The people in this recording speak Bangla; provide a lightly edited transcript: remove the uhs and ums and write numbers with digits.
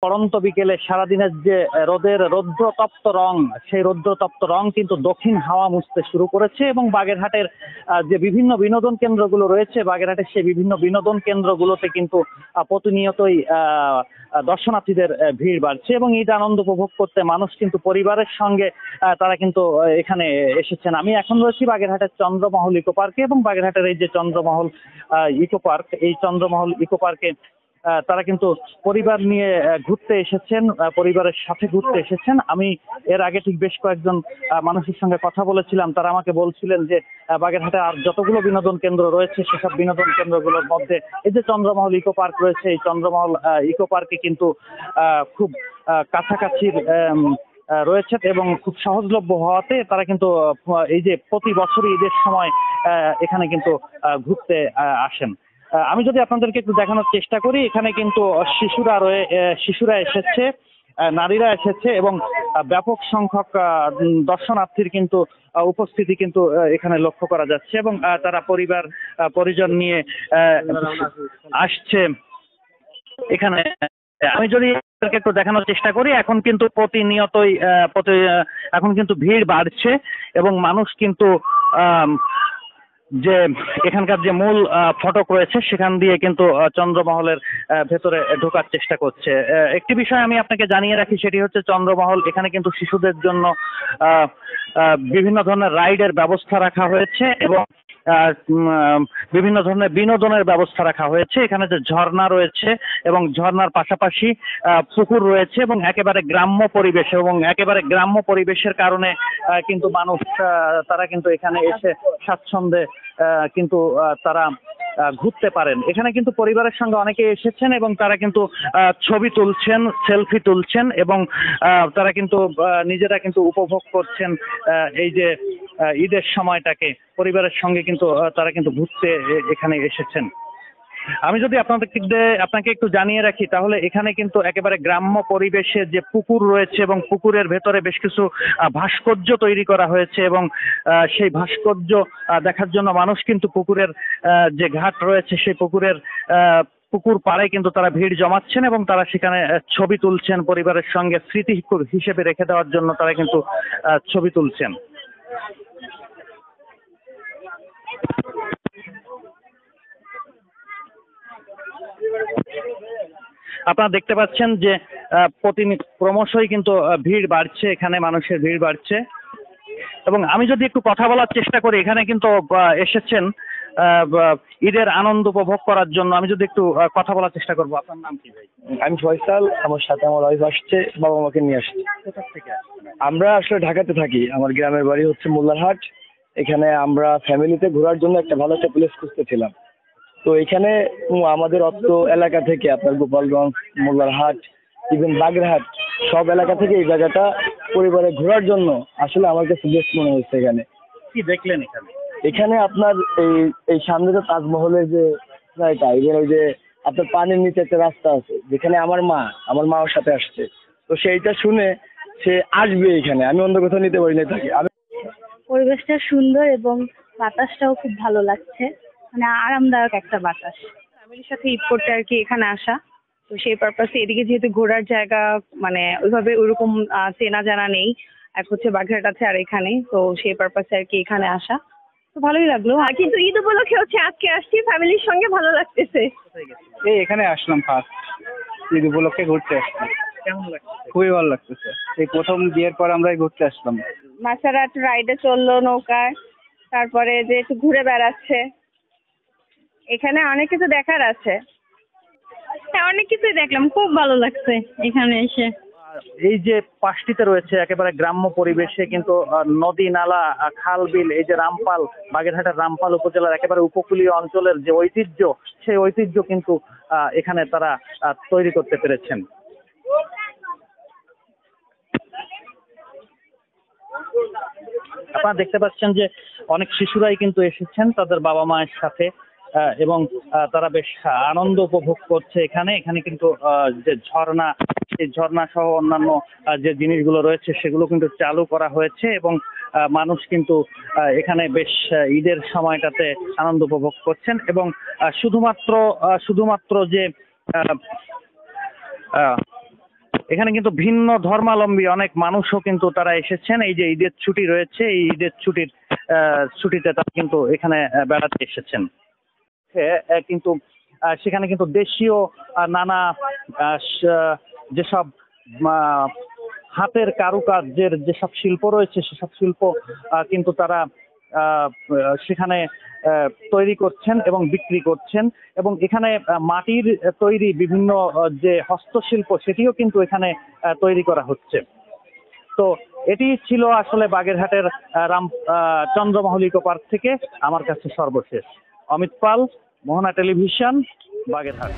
পড়ন্ত বিকেলে সারাদিনের যে রৌদ্রতপ্ত রং, সেই রৌদ্রতপ্ত রং কিন্তু দক্ষিণ হাওয়া মুছতে শুরু করেছে এবং বাগেরহাটের যে বিভিন্ন বিনোদন কেন্দ্রগুলো রয়েছে, বাগেরহাটের সেই বিভিন্ন বিনোদন কেন্দ্রগুলোতে কিন্তু প্রতিনিয়তই দর্শনার্থীদের ভিড় বাড়ছে এবং ঈদ আনন্দ উপভোগ করতে মানুষ কিন্তু পরিবারের সঙ্গে তারা কিন্তু এখানে এসেছেন। আমি এখন রয়েছি বাগেরহাটের চন্দ্রমহল ইকো পার্কে এবং বাগেরহাটের এই যে চন্দ্রমহল ইকো পার্ক, এই চন্দ্রমহল ইকো পার্কে তারা কিন্তু পরিবার নিয়ে ঘুরতে এসেছেন, পরিবারের সাথে ঘুরতে এসেছেন। আমি এর আগে ঠিক বেশ কয়েকজন মানুষের সঙ্গে কথা বলেছিলাম, তারা আমাকে বলছিলেন যে বাগেরহাটে আর যতগুলো বিনোদন কেন্দ্র রয়েছে সেসব বিনোদন কেন্দ্রগুলোর মধ্যে এই যে চন্দ্রমহল ইকো পার্ক রয়েছে, এই চন্দ্রমহল ইকো পার্কে কিন্তু খুব কাছাকাছির রয়েছে এবং খুব সহজলভ্য হওয়াতে তারা কিন্তু এই যে প্রতি বছরই ঈদের সময় এখানে কিন্তু ঘুরতে আসেন। আমি যদি আপনাদেরকে একটু দেখানোর চেষ্টা করি, এখানে কিন্তু শিশুরা এসেছে, নারীরা এসেছে এবং ব্যাপক সংখ্যক দর্শনার্থীর কিন্তু উপস্থিতি কিন্তু এখানে লক্ষ্য করা যাচ্ছে এবং তারা পরিজন নিয়ে আসছে এখানে। আমি যদি একটু দেখানোর চেষ্টা করি, এখন কিন্তু প্রতিনিয়তই এখন কিন্তু ভিড় বাড়ছে এবং মানুষ কিন্তু যে এখানকার যে মূল ফটক রয়েছে সেখান দিয়ে কিন্তু চন্দ্রমহলের ভেতরে ঢোকার চেষ্টা করছে। একটি বিষয় আমি আপনাকে জানিয়ে রাখি, সেটি হচ্ছে চন্দ্রমহল এখানে কিন্তু শিশুদের জন্য বিভিন্ন ধরনের রাইডের ব্যবস্থা রাখা হয়েছে এবং বিভিন্ন ধরনের বিনোদনের ব্যবস্থা রাখা হয়েছে। এখানে যে ঝর্ণা রয়েছে এবং ঝর্ণার পাশাপাশি পুকুর রয়েছে এবং একেবারে গ্রাম্য পরিবেশ, এবং একেবারে গ্রাম্য পরিবেশের কারণে কিন্তু মানুষ তারা কিন্তু এখানে এসে স্বাচ্ছন্দ্যে কিন্তু তারা ঘুরতে পারেন। এখানে কিন্তু পরিবারের সঙ্গে অনেকে এসেছেন এবং তারা কিন্তু ছবি তুলছেন, সেলফি তুলছেন এবং তারা কিন্তু নিজেরা কিন্তু উপভোগ করছেন এই যে ঈদের সময়টাকে। পরিবারের সঙ্গে কিন্তু তারা কিন্তু ঘুরতে এখানে এসেছেন। আমি যদি আপনাকে একটু জানিয়ে রাখি, তাহলে এখানে কিন্তু একেবারে গ্রাম্য পরিবেশে যে পুকুর রয়েছে এবং পুকুরের ভেতরে বেশ কিছু ভাস্কর্য তৈরি করা হয়েছে এবং সেই ভাস্কর্য দেখার জন্য মানুষ কিন্তু পুকুরের যে ঘাট রয়েছে সেই পুকুর পাড়ে কিন্তু তারা ভিড় জমাচ্ছেন এবং তারা সেখানে ছবি তুলছেন, পরিবারের সঙ্গে স্মৃতি হিসেবে রেখে দেওয়ার জন্য তারা কিন্তু ছবি তুলছেন। আপনারা দেখতে পাচ্ছেন যে ক্রমশই কিন্তু ভিড় বাড়ছে, এখানে মানুষের ভিড় বাড়ছে এবং আমি যদি একটু কথা বলার চেষ্টা করি, এখানে কিন্তু এসেছেন ঈদের আনন্দ উপভোগ করার জন্য। আমি যদি একটু কথা বলার চেষ্টা করবো। আপনার নাম কি ভাই? আমি ফয়সাল, আমার সাথে আমার ওয়াইফ আসছে, বাবা মাকে নিয়ে আসছে। কোথা থেকে? আমরা আসলে ঢাকাতে থাকি, আমার গ্রামের বাড়ি হচ্ছে মোল্লারহাট। এখানে আমরা ফ্যামিলিতে ঘোরার জন্য একটা ভালো একটা প্লেস খুঁজতেছিলাম। তো এখানে আমাদের অত্র এলাকা থেকে আপনার গোপালগঞ্জ, মোল্লারহাট, ইভেন বাগেরহাট সব এলাকা থেকে এই জায়গাটা পরিবারে ঘোরার জন্য আসলে আমার কাছে বেস্ট মনে হচ্ছে। এখানে কি দেখলেন? এখানে আপনার এই সামনে যে তাজমহলের যে জায়গা, ইভেন ওই যে আপনার পানির নিচে একটা রাস্তা আছে যেখানে আমার মা ওর সাথে আসছে। তো সেইটা শুনে সে আসবে এখানে, আমি অন্য কোথাও নিতে পারি না তাকে। পরিবেশটা সুন্দর এবং বাতাসটাও খুব ভালো লাগছে, মানে আরামদায়ক একটা বাতাস। ফ্যামিলির সাথে ঈদ করতে আর কি এখানে আসা, তো সেই পারপাসে এদিকে যেহেতু ঘোরার জায়গা মানে ওইভাবে ওইরকম চেনা জানা নেই, এক হচ্ছে বাগেরহাট আছে আর এখানে, তো সেই পারপাসে আর কি এখানে আসা, তো ভালোই লাগলো। কিন্তু ঈদ উপলক্ষে হচ্ছে আজকে আসছি ফ্যামিলির সঙ্গে, ভালো লাগতেছে। এখানে আসলাম ফার্স্ট ঈদ উপলক্ষে ঘুরতে আসলাম। কেমন লাগছে? খুবই ভালো লাগতেছে, এই প্রথম বিয়ের পর আমরা ঘুরতে আসলাম। মাছারাট রাইডে চললো নৌকায়, তারপরে যে একটু ঘুরে বেড়াচ্ছে, এখানে অনেক কিছু দেখার আছে। হ্যাঁ, অনেক কিছুই দেখলাম, খুব ভালো লাগছে এখানে এসে। এই যে পাশটিতে রয়েছে একেবারে গ্রাম্য পরিবেশে কিন্তু নদী, নালা, খাল, বিল, এই যে রামপাল, বাগেরহাটের রামপাল উপজেলার একেবারে উপকূলীয় অঞ্চলের যে ঐতিহ্য, সেই ঐতিহ্য কিন্তু এখানে তারা তৈরি করতে পেরেছেন। আপনারা দেখতে পাচ্ছেন যে অনেক শিশুরাই কিন্তু এসেছেন তাদের বাবা মায়ের সাথে এবং তারা বেশ আনন্দ উপভোগ করছে। এখানে কিন্তু যে ঝর্ণা, সেই ঝর্ণা সহ অন্যান্য যে জিনিসগুলো রয়েছে সেগুলো কিন্তু চালু করা হয়েছে এবং মানুষ কিন্তু এখানে বেশ ঈদের সময়টাতে আনন্দ উপভোগ করছেন এবং শুধুমাত্র যে এখানে কিন্তু ভিন্ন ধর্মাবলম্বী অনেক মানুষও কিন্তু তারা এসেছেন। এই যে ঈদের ছুটি রয়েছে, এই ঈদের ছুটিতে তারা কিন্তু এখানে বেড়াতে এসেছেন। কিন্তু সেখানে কিন্তু দেশীয় নানা যেসব হাতের কারুকার্যের যেসব শিল্প রয়েছে সেসব শিল্প কিন্তু তারা সেখানে তৈরি করছেন এবং বিক্রি করছেন, এবং এখানে মাটির তৈরি বিভিন্ন যে হস্তশিল্প সেটিও কিন্তু এখানে তৈরি করা হচ্ছে। তো এটি ছিল আসলে বাগেরহাটের চন্দ্রমহল ইকো পার্ক থেকে আমার কাছে সর্বশেষ। অমিত পাল, মোহনা টেলিভিশন, বাগেরহাট।